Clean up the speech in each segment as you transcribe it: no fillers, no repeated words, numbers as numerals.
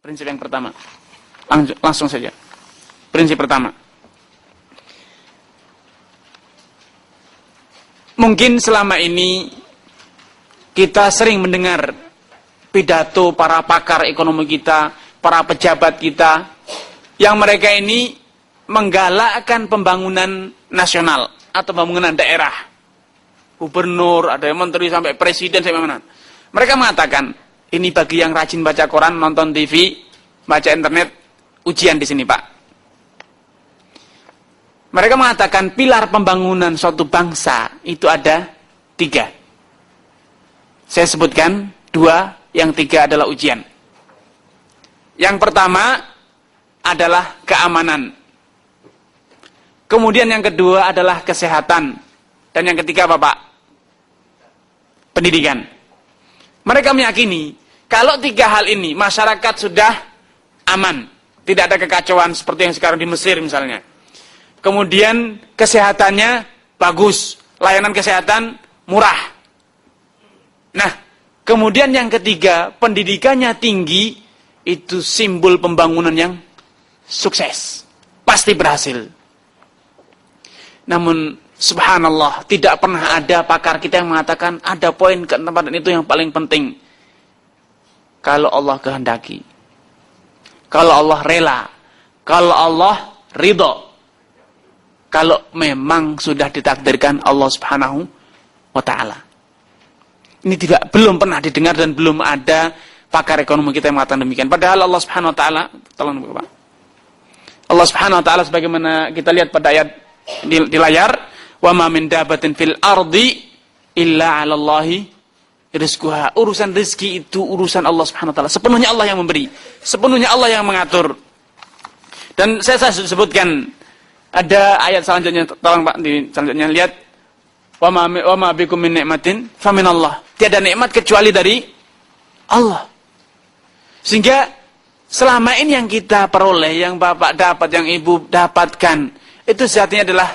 Prinsip yang pertama. Langsung saja. Prinsip pertama. Mungkin selama ini kita sering mendengar pidato para pakar ekonomi kita, para pejabat kita, yang mereka ini menggalakkan pembangunan nasional atau pembangunan daerah. Gubernur, ada yang menteri sampai presiden sampai mana. Mereka mengatakan, ini bagi yang rajin baca koran, nonton TV, baca internet, ujian di sini Pak. Mereka mengatakan pilar pembangunan suatu bangsa itu ada 3. Saya sebutkan 2, yang 3 adalah ujian. Yang pertama adalah keamanan. Kemudian yang kedua adalah kesehatan. Dan yang ketiga apa Pak? Pendidikan. Mereka meyakini kalau 3 hal ini masyarakat sudah aman, tidak ada kekacauan seperti yang sekarang di Mesir misalnya. Kemudian kesehatannya bagus, layanan kesehatan murah. Nah, kemudian yang ketiga, pendidikannya tinggi, itu simbol pembangunan yang sukses. Pasti berhasil. Namun, subhanallah, tidak pernah ada pakar kita yang mengatakan ada poin keempat itu yang paling penting. Kalau Allah kehendaki, kalau Allah rela, kalau Allah ridho, kalau memang sudah ditakdirkan Allah Subhanahu wa ta'ala. Ini belum pernah didengar dan belum ada pakar ekonomi kita yang mengatakan demikian. Padahal Allah Subhanahu wa ta'ala, tolong Bapak. Allah Subhanahu wa ta'ala sebagaimana kita lihat pada ayat di layar, wa ma min dabatin fil ardi illa 'alallahi rizquha. Urusan rezeki itu urusan Allah Subhanahu wa ta'ala. Sepenuhnya Allah yang memberi, sepenuhnya Allah yang mengatur. Dan saya sebutkan ada ayat selanjutnya, tolong Pak, selanjutnya lihat. Wa ma bikum min ni'matin faminallah. Tiada nikmat kecuali dari Allah. Sehingga selama ini yang kita peroleh, yang Bapak dapat, yang Ibu dapatkan, itu sejatinya adalah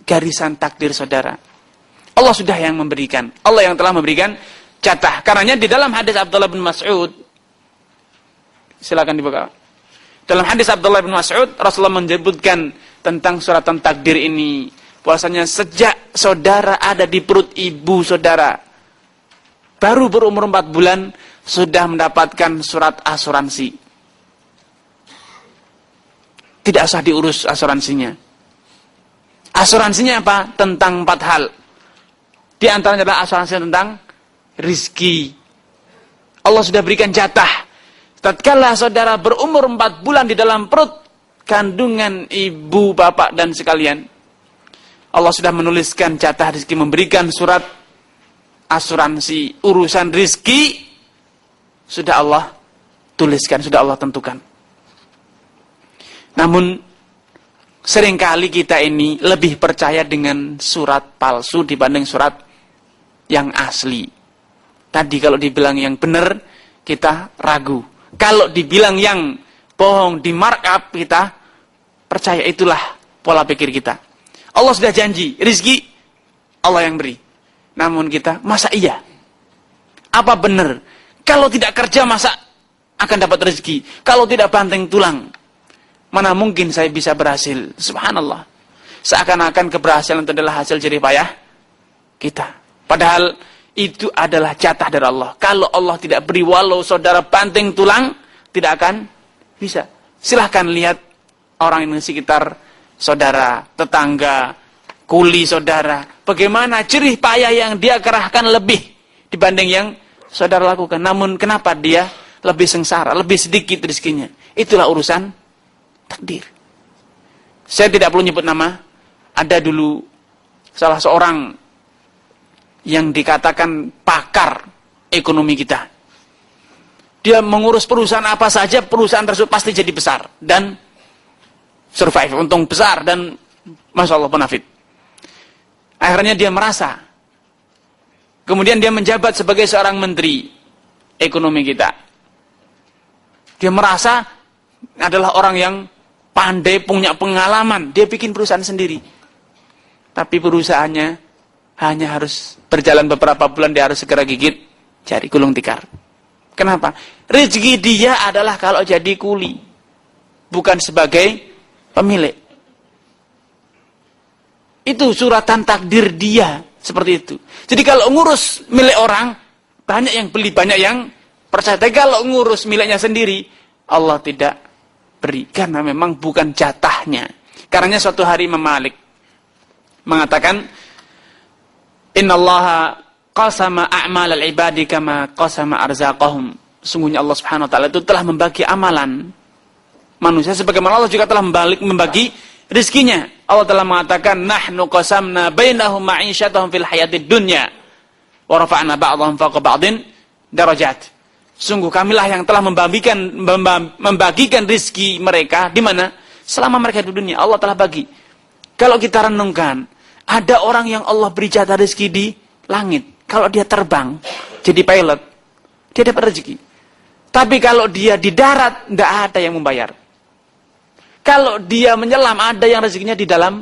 garisan takdir saudara. Allah sudah yang memberikan. Allah yang telah memberikan jatah. Karenanya di dalam hadis Abdullah bin Mas'ud, silakan dibuka. Dalam hadis Abdullah bin Mas'ud, Rasulullah menyebutkan tentang suratan takdir ini. Bahwasanya sejak saudara ada di perut ibu saudara, baru berumur 4 bulan, sudah mendapatkan surat asuransi. Tidak usah diurus asuransinya. Asuransinya apa? Tentang 4 hal. Di antaranya adalah asuransi tentang rizki. Allah sudah berikan jatah. Tatkala saudara berumur 4 bulan di dalam perut kandungan ibu, bapak, dan sekalian, Allah sudah menuliskan jatah rizki, memberikan surat asuransi. Urusan rizki sudah Allah tuliskan, sudah Allah tentukan. Namun seringkali kita ini lebih percaya dengan surat palsu dibanding surat yang asli. Tadi kalau dibilang yang benar, kita ragu. Kalau dibilang yang bohong, di markup, kita percaya. Itulah pola pikir kita. Allah sudah janji, rizki Allah yang beri. Namun kita, masa iya? Apa benar? Kalau tidak kerja, masa akan dapat rezeki? Kalau tidak banting tulang, mana mungkin saya bisa berhasil? Subhanallah. Seakan-akan keberhasilan itu adalah hasil jerih payah kita. Padahal itu adalah jatah dari Allah. Kalau Allah tidak beri, walau saudara banting tulang, tidak akan bisa. Silahkan lihat orang yang di sekitar saudara, tetangga, kuli saudara. Bagaimana jerih payah yang dia kerahkan lebih dibanding yang saudara lakukan. Namun kenapa dia lebih sengsara, lebih sedikit rezekinya? Itulah urusan takdir. Saya tidak perlu nyebut nama. Ada dulu salah seorang yang dikatakan pakar ekonomi kita. Dia mengurus perusahaan apa saja, perusahaan tersebut pasti jadi besar dan survive, untung besar dan Masya Allah benefit. Akhirnya dia merasa, kemudian dia menjabat sebagai seorang menteri ekonomi kita. Dia merasa adalah orang yang pandai, punya pengalaman. Dia bikin perusahaan sendiri. Tapi perusahaannya hanya harus berjalan beberapa bulan, dia harus segera gigit jari, gulung tikar. Kenapa? Rezeki dia adalah kalau jadi kuli, bukan sebagai pemilik. Itu suratan takdir dia, seperti itu. Jadi kalau ngurus milik orang, banyak yang beli, banyak yang percaya. Tapi kalau ngurus miliknya sendiri, Allah tidak beri. Karena memang bukan jatahnya. Karena suatu hari Imam Malik mengatakan, Innallaha qasama a'mal al-ibadi kama qasama arzaqahum. Sungguhnya Allah Subhanahu wa taala itu telah membagi amalan manusia sebagaimana Allah juga telah membagi rezekinya. Allah telah mengatakan, nahnu qasamna bainahum ma'isyatahum fil hayatid dunya wa rafa'na ba'dahum fawqa ba'din darajat. Sungguh kamilah yang telah membagikan rezeki mereka di mana? Selama mereka di dunia Allah telah bagi. Kalau kita renungkan, ada orang yang Allah beri jatah rezeki di langit. Kalau dia terbang jadi pilot, dia dapat rezeki. Tapi kalau dia di darat, tidak ada yang membayar. Kalau dia menyelam, ada yang rezekinya di dalam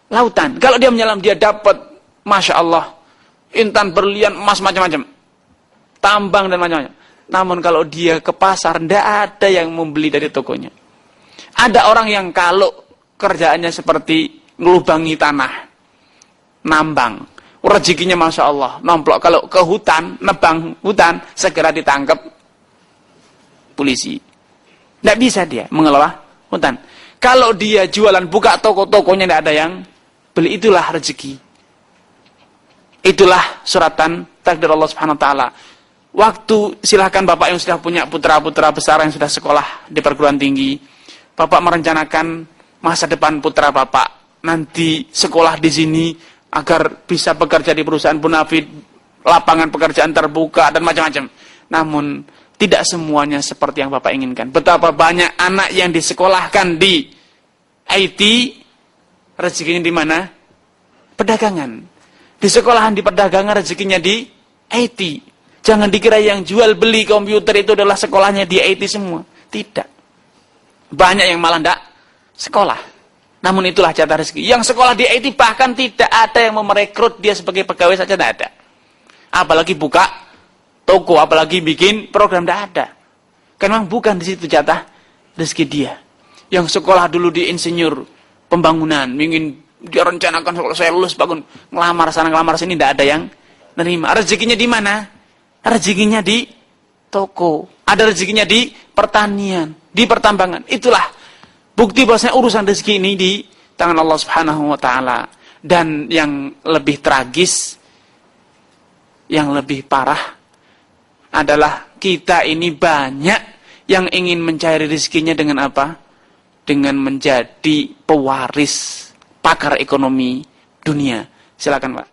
lautan. Kalau dia menyelam, dia dapat, Masya Allah, intan, berlian, emas, macam-macam. Tambang dan macam-macam. Namun kalau dia ke pasar, tidak ada yang membeli dari tokonya. Ada orang yang kalau kerjaannya seperti ngelubangi tanah, nambang. Rezekinya Masya Allah, nomplok. Kalau ke hutan, nebang hutan, segera ditangkap polisi. Tidak bisa dia mengelola hutan. Kalau dia jualan, buka toko-tokonya, tidak ada yang beli. Itulah rezeki. Itulah suratan takdir Allah Subhanahu wa taala. Waktu silahkan Bapak yang sudah punya putra-putra besar yang sudah sekolah di perguruan tinggi, Bapak merencanakan masa depan putra Bapak nanti sekolah di sini agar bisa bekerja di perusahaan Bonafit, lapangan pekerjaan terbuka dan macam-macam. Namun tidak semuanya seperti yang Bapak inginkan. Betapa banyak anak yang disekolahkan di IT, rezekinya di mana? Perdagangan. Di sekolahan di perdagangan, rezekinya di IT. Jangan dikira yang jual beli komputer itu adalah sekolahnya di IT semua. Tidak. Banyak yang malah tidak sekolah. Namun itulah jatah rezeki. Yang sekolah di IT bahkan tidak ada yang mau merekrut dia sebagai pegawai saja, tidak ada. Apalagi buka toko, apalagi bikin program, tidak ada. Karena memang bukan di situ jatah rezeki dia. Yang sekolah dulu di insinyur pembangunan, ingin dia rencanakan kalau saya lulus bangun, ngelamar sana ngelamar sini, tidak ada yang nerima. Rezekinya di mana? Rezekinya di toko. Ada rezekinya di pertanian, di pertambangan. Itulah bukti bahwasanya urusan rezeki ini di tangan Allah Subhanahu wa taala. Dan yang lebih tragis, yang lebih parah adalah kita ini banyak yang ingin mencari rezekinya dengan apa? Dengan menjadi pewaris pakar ekonomi dunia. Silakan, Pak.